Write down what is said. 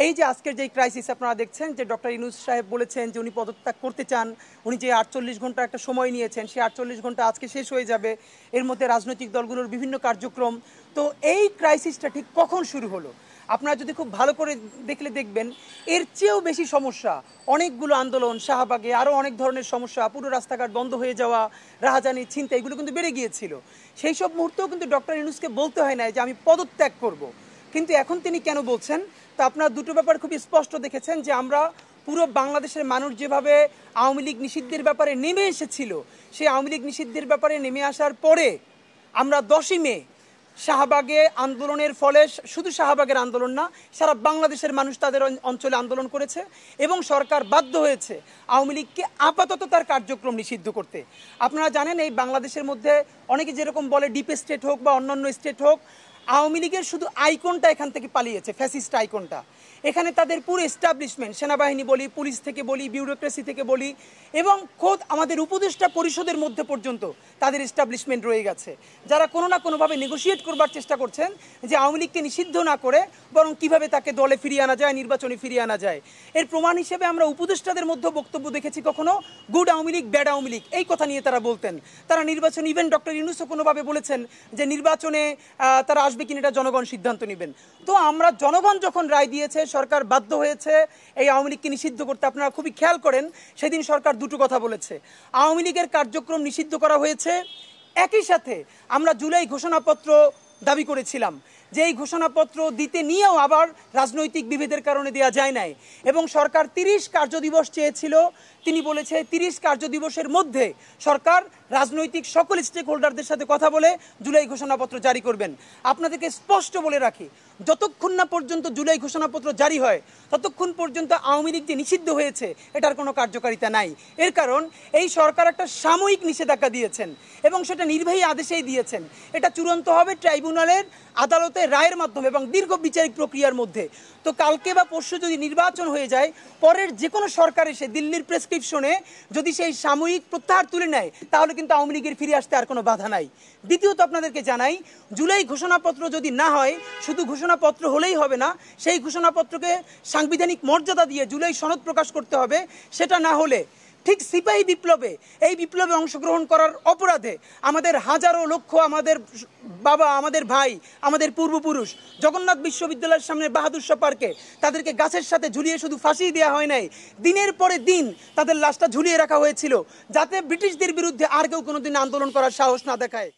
এই যে আজকের যে ক্রাইসিস আপনারা দেখছেন যে ডক্টর ইউনূস সাহেব বলেছেন যে উনি পদত্যাগ করতে চান, উনি যে 48 ঘন্টা একটা সময় নিয়েছেন সেই 48 ঘন্টা আজকে শেষ হয়ে যাবে, এর মধ্যে রাজনৈতিক দলগুলোর বিভিন্ন কার্যক্রম। তো এই ক্রাইসিসটা ঠিক কখন শুরু হলো? আপনারা যদি খুব ভালো করে দেখলে দেখবেন এর চেয়েও বেশি সমস্যা, অনেকগুলো আন্দোলন, শাহবাগে আরও অনেক ধরনের সমস্যা, পুরো রাস্তাঘাট বন্ধ হয়ে যাওয়া, রাহাজানি, ছিনতাই, এগুলো কিন্তু বেড়ে গিয়েছিল। সেই সব মুহূর্তেও কিন্তু ডক্টর ইউনূসকে বলতে হয় না যে আমি পদত্যাগ করব। কিন্তু এখন তিনি কেন বলছেন? তো আপনারা দুটো ব্যাপার খুবই স্পষ্ট দেখেছেন যে আমরা পুরো বাংলাদেশের মানুষ যেভাবে আওয়ামী লীগ নিষিদ্ধের ব্যাপারে নেমে এসেছিল, সেই আওয়ামী লীগ নিষিদ্ধের ব্যাপারে নেমে আসার পরে আমরা 10ই মে শাহবাগে আন্দোলনের ফলে, শুধু শাহবাগের আন্দোলন না, সারা বাংলাদেশের মানুষ তাদের অঞ্চলে আন্দোলন করেছে এবং সরকার বাধ্য হয়েছে আওয়ামী লীগকে আপাতত তার কার্যক্রম নিষিদ্ধ করতে। আপনারা জানেন এই বাংলাদেশের মধ্যে অনেকে যেরকম বলে ডিপ স্টেট হোক বা অন্যান্য স্টেট হোক, আওয়ামী লীগের শুধু আইকনটা এখান থেকে পালিয়েছে, ফ্যাসিস্ট আইকনটা। এখানে তাদের পুরো এস্টাবলিশমেন্ট, সেনাবাহিনী বলি, পুলিশ থেকে বলি, বিউরোক্রেসি থেকে বলি, এবং খোদ আমাদের উপদেষ্টা পরিষদের মধ্যে পর্যন্ত তাদের এস্টাবলিশমেন্ট রয়ে গেছে, যারা কোনো না কোনোভাবে নেগোশিয়েট করবার চেষ্টা করছেন যে আওয়ামী লীগকে নিষিদ্ধ না করে বরং কিভাবে তাকে দলে ফিরিয়ে আনা যায়, নির্বাচনে ফিরিয়ে আনা যায়। এর প্রমাণ হিসেবে আমরা উপদেষ্টাদের মধ্যে বক্তব্য দেখেছি কখনো গুড আওয়ামী লীগ, ব্যাড আওয়ামী লীগ, এই কথা নিয়ে তারা বলতেন। তারা নির্বাচন, ইভেন ডক্টর ইউনূসও কোনোভাবে বলেছেন যে নির্বাচনে তারা আসবে কিনা এটা জনগণ সিদ্ধান্ত নেবেন। তো আমরা, জনগণ যখন রায় দিয়েছে, সরকার বাধ্য হয়েছে এই আওয়ামী লীগকে নিষিদ্ধ করতে। আপনারা খুবই খেয়াল করেন সেদিন সরকার দুটো কথা বলেছে, আওয়ামী লীগের কার্যক্রম নিষিদ্ধ করা হয়েছে, একই সাথে আমরা জুলাই ঘোষণাপত্র দাবি করেছিলাম যে এই ঘোষণাপত্র দিতে নিয়েও আবার রাজনৈতিক বিভেদের কারণে দেওয়া যায় নাই, এবং সরকার 30 কার্যদিবস চেয়েছিল। তিনি বলেছে 30 কার্যদিবসের মধ্যে সরকার রাজনৈতিক সকল স্টেক হোল্ডারদের সাথে কথা বলে জুলাই ঘোষণাপত্র জারি করবেন। আপনাদেরকে স্পষ্ট বলে রাখি, যতক্ষণ না পর্যন্ত জুলাই ঘোষণাপত্র জারি হয় ততক্ষণ পর্যন্ত আওয়ামী লীগ যে নিষিদ্ধ হয়েছে এটার কোনো কার্যকারিতা নাই। এর কারণ এই সরকার একটা সাময়িক নিষেধাজ্ঞা দিয়েছেন এবং সেটা নির্বাহী আদেশেই দিয়েছেন। এটা চূড়ান্ত হবে ট্রাইব্যুনালের, আদালতের রায়ের মাধ্যমে এবং দীর্ঘ বিচারিক প্রক্রিয়ার মধ্যে। তো কালকে বা পরশু যদি নির্বাচন হয়ে যায়, পরের যে কোনো সরকার এসে দিল্লির প্রেসক্রিপশনে যদি সেই সাময়িক প্রত্যাহার তুলে নেয় তাহলে কিন্তু আওয়ামী লীগের ফিরে আসতে আর কোনো বাধা নাই। দ্বিতীয়ত আপনাদেরকে জানাই, জুলাই ঘোষণাপত্র যদি না হয়, শুধু ঘোষণাপত্র হলেই হবে না, সেই ঘোষণাপত্রকে সাংবিধানিক মর্যাদা দিয়ে জুলাই সনদ প্রকাশ করতে হবে। সেটা না হলে ঠিক সিপাহী বিপ্লবে, এই বিপ্লবে অংশগ্রহণ করার অপরাধে আমাদের হাজারো লক্ষ, আমাদের বাবা, আমাদের ভাই, আমাদের পূর্বপুরুষ জগন্নাথ বিশ্ববিদ্যালয়ের সামনে বাহাদুর শাহ পার্কে তাদেরকে গাছের সাথে ঝুলিয়ে শুধু ফাঁসি দেওয়া হয় নাই, দিনের পরে দিন তাদের লাশটা ঝুলিয়ে রাখা হয়েছিল যাতে ব্রিটিশদের বিরুদ্ধে আর কেউ কোনোদিন আন্দোলন করার সাহস না দেখায়।